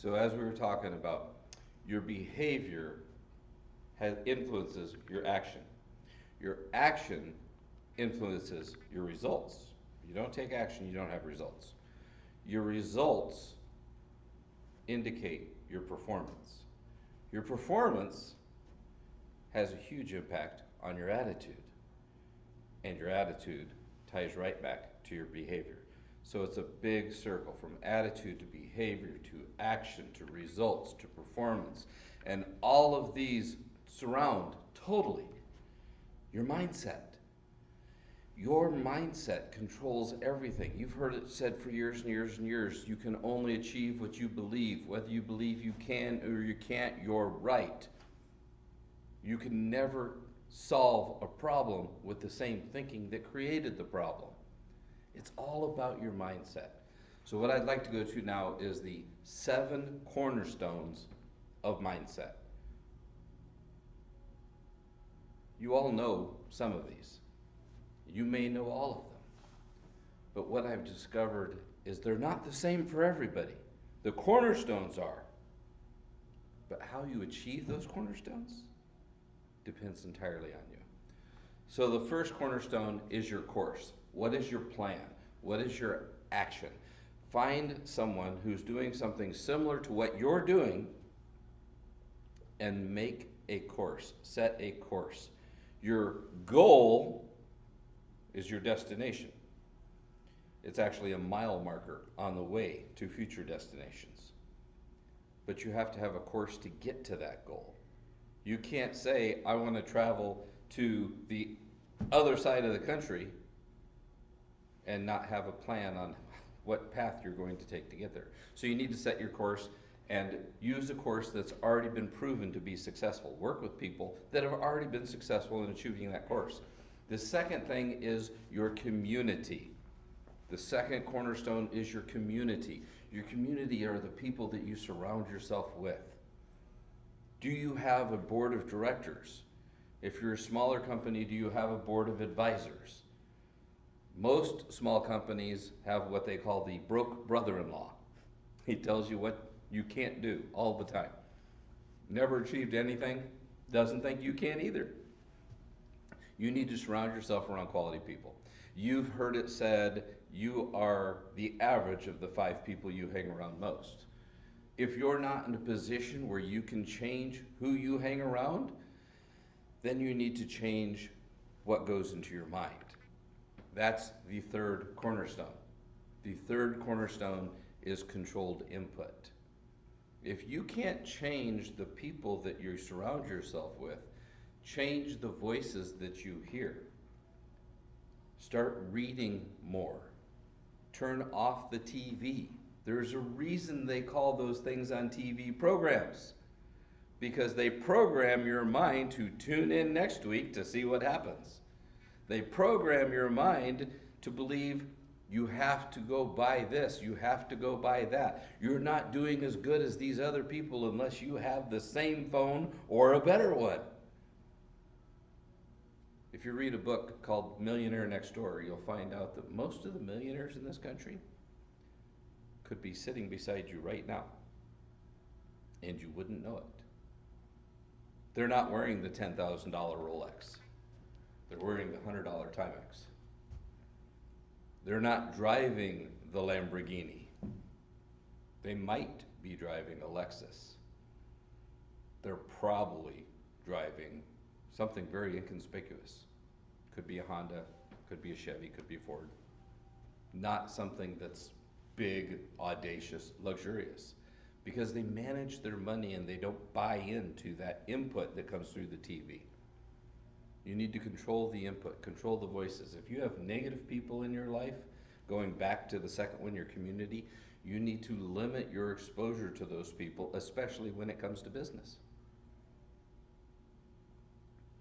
So as we were talking about, your behavior has influences your action. Your action influences your results. If you don't take action, you don't have results. Your results indicate your performance. Your performance has a huge impact on your attitude, and your attitude ties right back to your behavior. So it's a big circle from attitude to behavior to action to results to performance. And all of these surround totally your mindset. Your mindset controls everything. You've heard it said for years and years and years, you can only achieve what you believe. Whether you believe you can or you can't, you're right. You can never solve a problem with the same thinking that created the problem. It's all about your mindset. So what I'd like to go to now is the 7 cornerstones of mindset. You all know some of these. You may know all of them. But what I've discovered is they're not the same for everybody. The cornerstones are. But how you achieve those cornerstones depends entirely on you. So the first cornerstone is your course. What is your plan? What is your action? Find someone who's doing something similar to what you're doing and make a course. Set a course. Your goal is your destination. It's actually a mile marker on the way to future destinations. But you have to have a course to get to that goal. You can't say, I want to travel to the other side of the country and not have a plan on what path you're going to take to get there. So you need to set your course and use a course that's already been proven to be successful. Work with people that have already been successful in achieving that course. The second thing is your community. The second cornerstone is your community. Your community are the people that you surround yourself with. Do you have a board of directors? If you're a smaller company, do you have a board of advisors? Most small companies have what they call the broke brother-in-law. He tells you what you can't do all the time. Never achieved anything, doesn't think you can either. You need to surround yourself around quality people. You've heard it said you are the average of the 5 people you hang around most. If you're not in a position where you can change who you hang around, then you need to change what goes into your mind. That's the third cornerstone. The third cornerstone is controlled input. If you can't change the people that you surround yourself with, change the voices that you hear. Start reading more. Turn off the TV. There's a reason they call those things on TV programs, because they program your mind to tune in next week to see what happens. They program your mind to believe you have to go buy this, you have to go buy that. You're not doing as good as these other people unless you have the same phone or a better one. If you read a book called Millionaire Next Door, you'll find out that most of the millionaires in this country could be sitting beside you right now, and you wouldn't know it. They're not wearing the $10,000 Rolex. They're wearing the $100 Timex. They're not driving the Lamborghini. They might be driving a Lexus. They're probably driving something very inconspicuous. Could be a Honda, could be a Chevy, could be a Ford. Not something that's big, audacious, luxurious. Because they manage their money and they don't buy into that input that comes through the TV. You need to control the input, control the voices. If you have negative people in your life, going back to the second one, your community, you need to limit your exposure to those people, especially when it comes to business.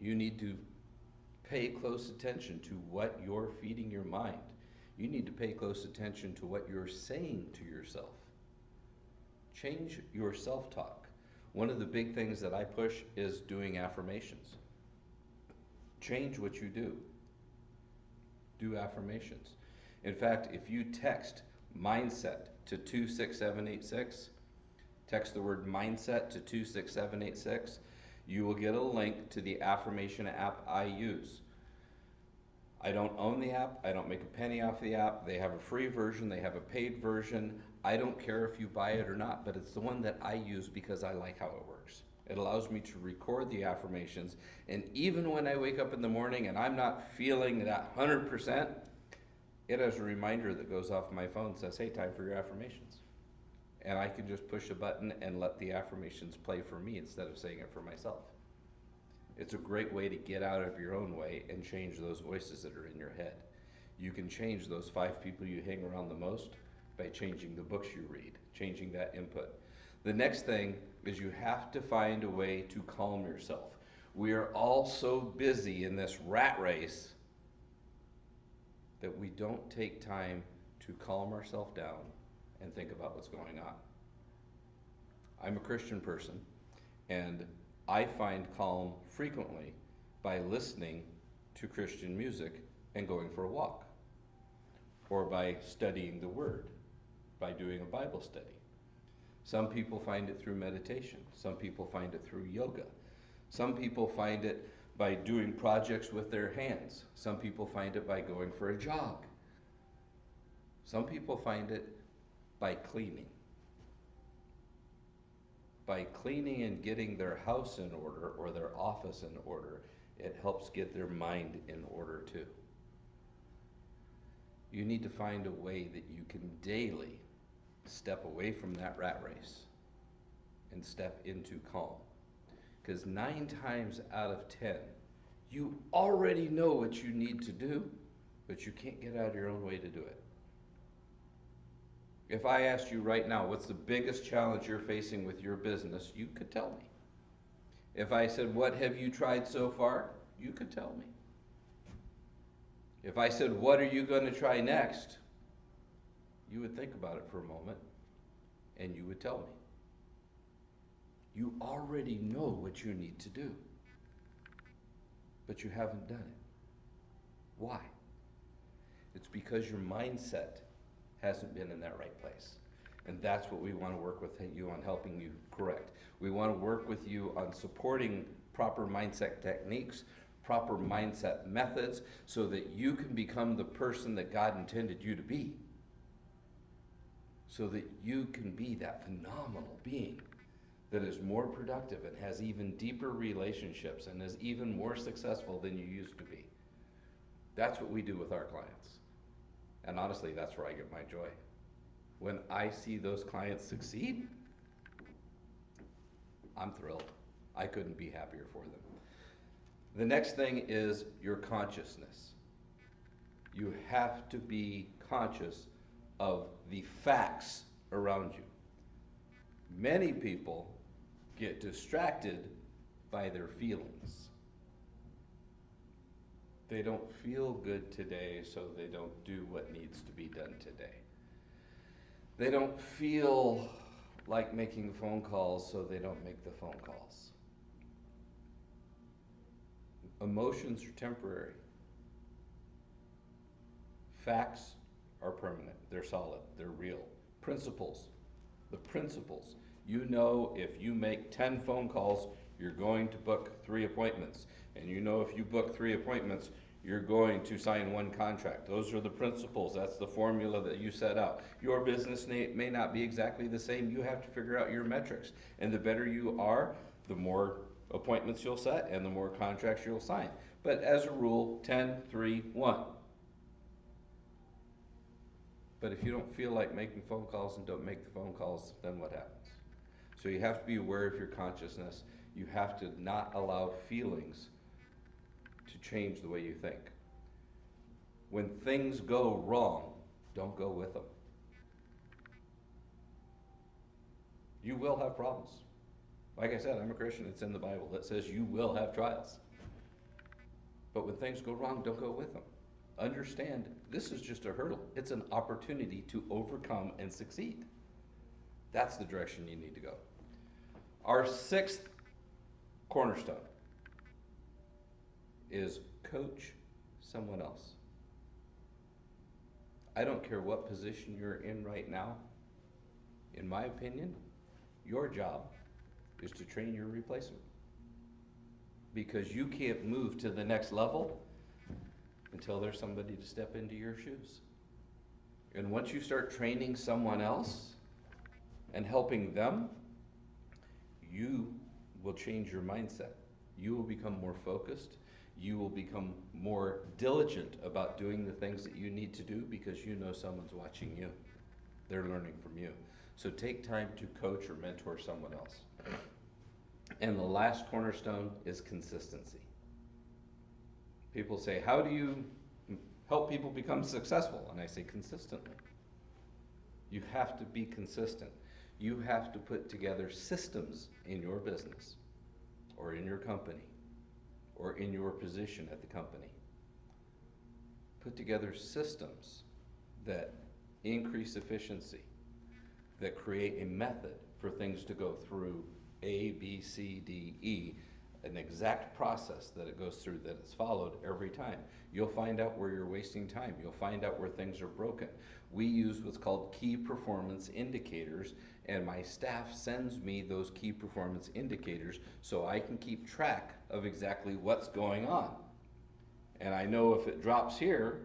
You need to pay close attention to what you're feeding your mind. You need to pay close attention to what you're saying to yourself. Change your self-talk. One of the big things that I push is doing affirmations. Change what you do. Do affirmations. In fact, if you text mindset to 26786, Text the word mindset to 26786. You will get a link to the affirmation app I use. I don't own the app. I don't make a penny off the app. They have a free version. They have a paid version. I don't care if you buy it or not, but it's the one that I use because I like how it works. It allows me to record the affirmations, and even when I wake up in the morning and I'm not feeling that 100%, it has a reminder that goes off my phone that says, hey, time for your affirmations. And I can just push a button and let the affirmations play for me instead of saying it for myself. It's a great way to get out of your own way and change those voices that are in your head. You can change those 5 people you hang around the most by changing the books you read, changing that input. The next thing is you have to find a way to calm yourself. We are all so busy in this rat race that we don't take time to calm ourselves down and think about what's going on. I'm a Christian person, and I find calm frequently by listening to Christian music and going for a walk, or by studying the Word, by doing a Bible study. Some people find it through meditation. Some people find it through yoga. Some people find it by doing projects with their hands. Some people find it by going for a jog. Some people find it by cleaning. By cleaning and getting their house in order or their office in order, it helps get their mind in order too. You need to find a way that you can daily step away from that rat race and step into calm. Because 9 times out of 10, you already know what you need to do, but you can't get out of your own way to do it. If I asked you right now, what's the biggest challenge you're facing with your business, you could tell me. If I said, what have you tried so far? You could tell me. If I said, what are you going to try next? You would think about it for a moment, and you would tell me. You already know what you need to do, but you haven't done it. Why? It's because your mindset hasn't been in that right place. And that's what we want to work with you on, helping you correct. We want to work with you on supporting proper mindset techniques, proper mindset methods, so that you can become the person that God intended you to be. So that you can be that phenomenal being that is more productive and has even deeper relationships and is even more successful than you used to be. That's what we do with our clients. And honestly, that's where I get my joy. When I see those clients succeed, I'm thrilled. I couldn't be happier for them. The next thing is your consciousness. You have to be conscious of the facts around you. Many people get distracted by their feelings. They don't feel good today, so they don't do what needs to be done today. They don't feel like making phone calls, so they don't make the phone calls. Emotions are temporary. Facts are permanent. They're solid. They're real. Principles. The principles. You know, if you make 10 phone calls, you're going to book 3 appointments. And you know, if you book 3 appointments, you're going to sign 1 contract. Those are the principles. That's the formula that you set out. Your business may not be exactly the same. You have to figure out your metrics. And the better you are, the more appointments you'll set and the more contracts you'll sign. But as a rule, 10, 3, 1. But if you don't feel like making phone calls and don't make the phone calls, then what happens? So you have to be aware of your consciousness. You have to not allow feelings to change the way you think. When things go wrong, don't go with them. You will have problems. Like I said, I'm a Christian. It's in the Bible that says you will have trials. But when things go wrong, don't go with them. Understand, this is just a hurdle. It's an opportunity to overcome and succeed. That's the direction you need to go. Our 6th cornerstone is coach someone else. I don't care what position you're in right now. In my opinion, Your job is to train your replacement. Because you can't move to the next level until there's somebody to step into your shoes. And once you start training someone else and helping them, you will change your mindset. You will become more focused. You will become more diligent about doing the things that you need to do because you know someone's watching you. They're learning from you. So take time to coach or mentor someone else. And the last cornerstone is consistency. People say, how do you help people become successful? And I say, consistently. You have to be consistent. You have to put together systems in your business or in your company or in your position at the company. Put together systems that increase efficiency, that create a method for things to go through A, B, C, D, E, an exact process that it goes through, that it's followed every time. You'll find out where you're wasting time. You'll find out where things are broken. We use what's called key performance indicators, and my staff sends me those key performance indicators so I can keep track of exactly what's going on. And I know if it drops here,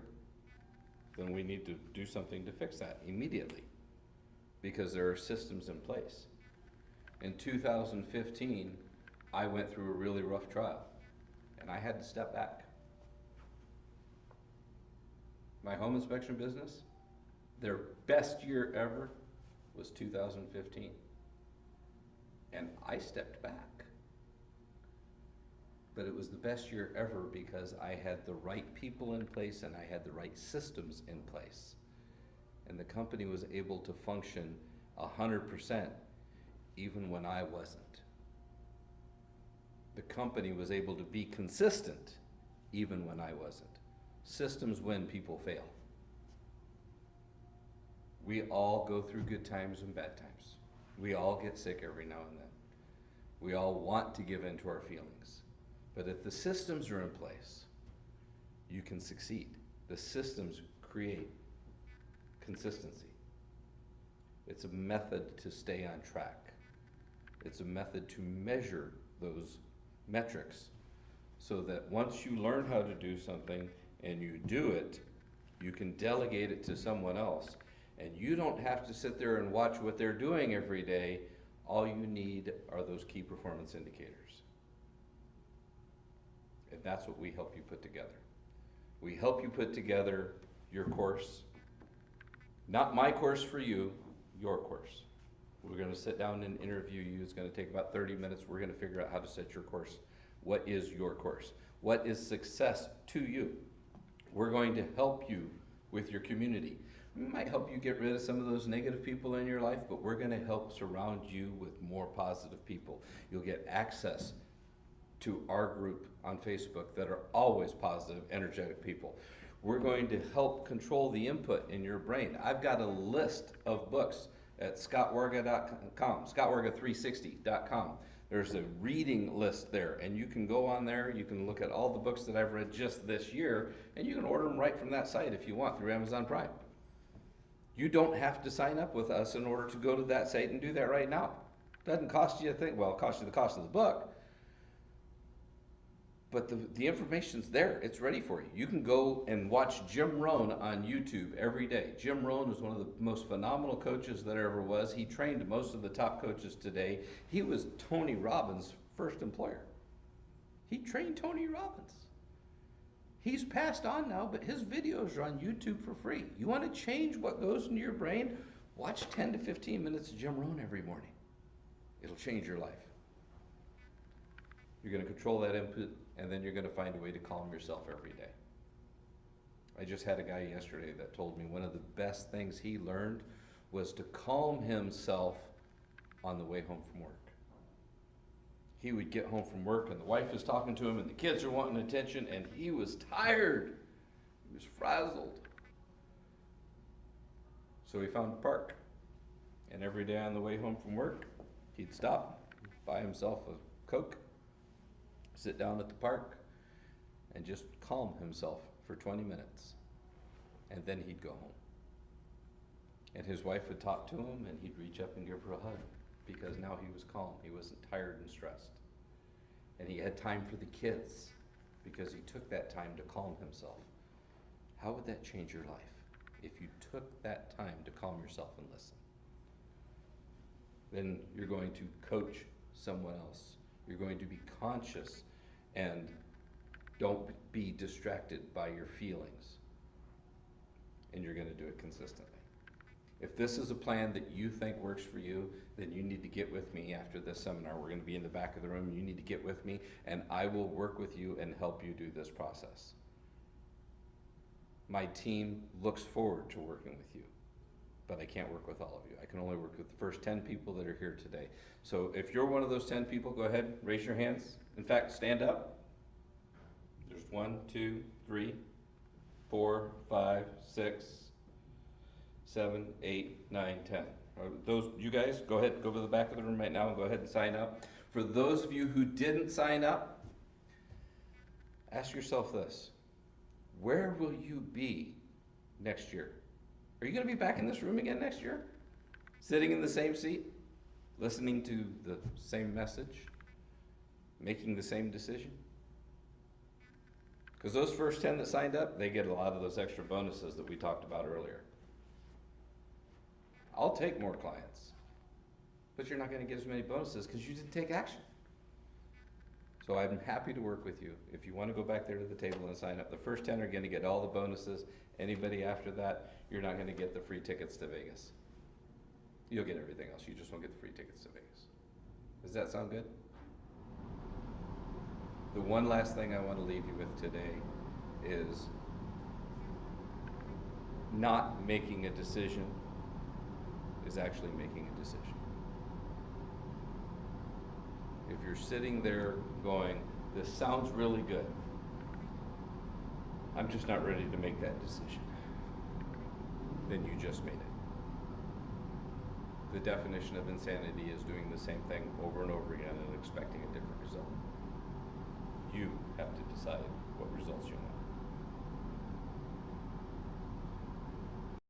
then we need to do something to fix that immediately because there are systems in place. In 2015, I went through a really rough trial and I had to step back. My home inspection business, their best year ever was 2015. And I stepped back. But it was the best year ever because I had the right people in place and I had the right systems in place. And the company was able to function 100% even when I wasn't. The company was able to be consistent even when I wasn't. Systems win, people fail. We all go through good times and bad times. We all get sick every now and then. We all want to give in to our feelings. But if the systems are in place, you can succeed. The systems create consistency. It's a method to stay on track. It's a method to measure those metrics so that once you learn how to do something and you do it, you can delegate it to someone else. And you don't have to sit there and watch what they're doing every day. All you need are those key performance indicators. And that's what we help you put together. We help you put together your course. Not my course for you, your course. We're going to sit down and interview you. It's going to take about 30 minutes. We're going to figure out how to set your course. What is your course? What is success to you? We're going to help you with your community. We might help you get rid of some of those negative people in your life, but we're going to help surround you with more positive people. You'll get access to our group on Facebook that are always positive, energetic people. We're going to help control the input in your brain. I've got a list of books at scottwarga.com, scottwarga360.com. There's a reading list there, and you can go on there, you can look at all the books that I've read just this year, and you can order them right from that site if you want through Amazon Prime. You don't have to sign up with us in order to go to that site and do that right now. It doesn't cost you a thing. Well, it costs you the cost of the book, but the information's there. It's ready for you. You can go and watch Jim Rohn on YouTube every day. Jim Rohn was one of the most phenomenal coaches that ever was. He trained most of the top coaches today. He was Tony Robbins' first employer. He trained Tony Robbins. He's passed on now, but his videos are on YouTube for free. You want to change what goes into your brain? Watch 10 to 15 minutes of Jim Rohn every morning. It'll change your life. You're going to control that input, and then you're going to find a way to calm yourself every day. I just had a guy yesterday that told me one of the best things he learned was to calm himself on the way home from work. He would get home from work and the wife is talking to him and the kids are wanting attention and he was tired. He was frazzled. So he found a park. And every day on the way home from work, he'd stop, buy himself a Coke, sit down at the park, and just calm himself for 20 minutes. And then he'd go home. And his wife would talk to him and he'd reach up and give her a hug. because now he was calm. He wasn't tired and stressed. And he had time for the kids because he took that time to calm himself. How would that change your life if you took that time to calm yourself and listen? Then you're going to coach someone else. You're going to be conscious and don't be distracted by your feelings. And you're going to do it consistently. If this is a plan that you think works for you, then you need to get with me after this seminar. We're going to be in the back of the room. You need to get with me, and I will work with you and help you do this process. My team looks forward to working with you, but I can't work with all of you. I can only work with the first 10 people that are here today. So if you're one of those 10 people, go ahead, raise your hands. In fact, stand up. There's 1, 2, 3, 4, 5, 6, 7, 8, 9, 10. Those, you guys, go ahead, go to the back of the room right now and go ahead and sign up. For those of you who didn't sign up, ask yourself this: where will you be next year? Are you going to be back in this room again next year? Sitting in the same seat? Listening to the same message? Making the same decision? Because those first 10 that signed up, they get a lot of those extra bonuses that we talked about earlier. I'll take more clients, but you're not going to get as many bonuses because you didn't take action. So I'm happy to work with you. If you want to go back there to the table and sign up, the first 10 are going to get all the bonuses. Anybody after that, you're not going to get the free tickets to Vegas. You'll get everything else. You just won't get the free tickets to Vegas. Does that sound good? The one last thing I want to leave you with today is not making a decision is actually making a decision. If you're sitting there going, this sounds really good, I'm just not ready to make that decision, then you just made it. The definition of insanity is doing the same thing over and over again and expecting a different result. You have to decide what results you want.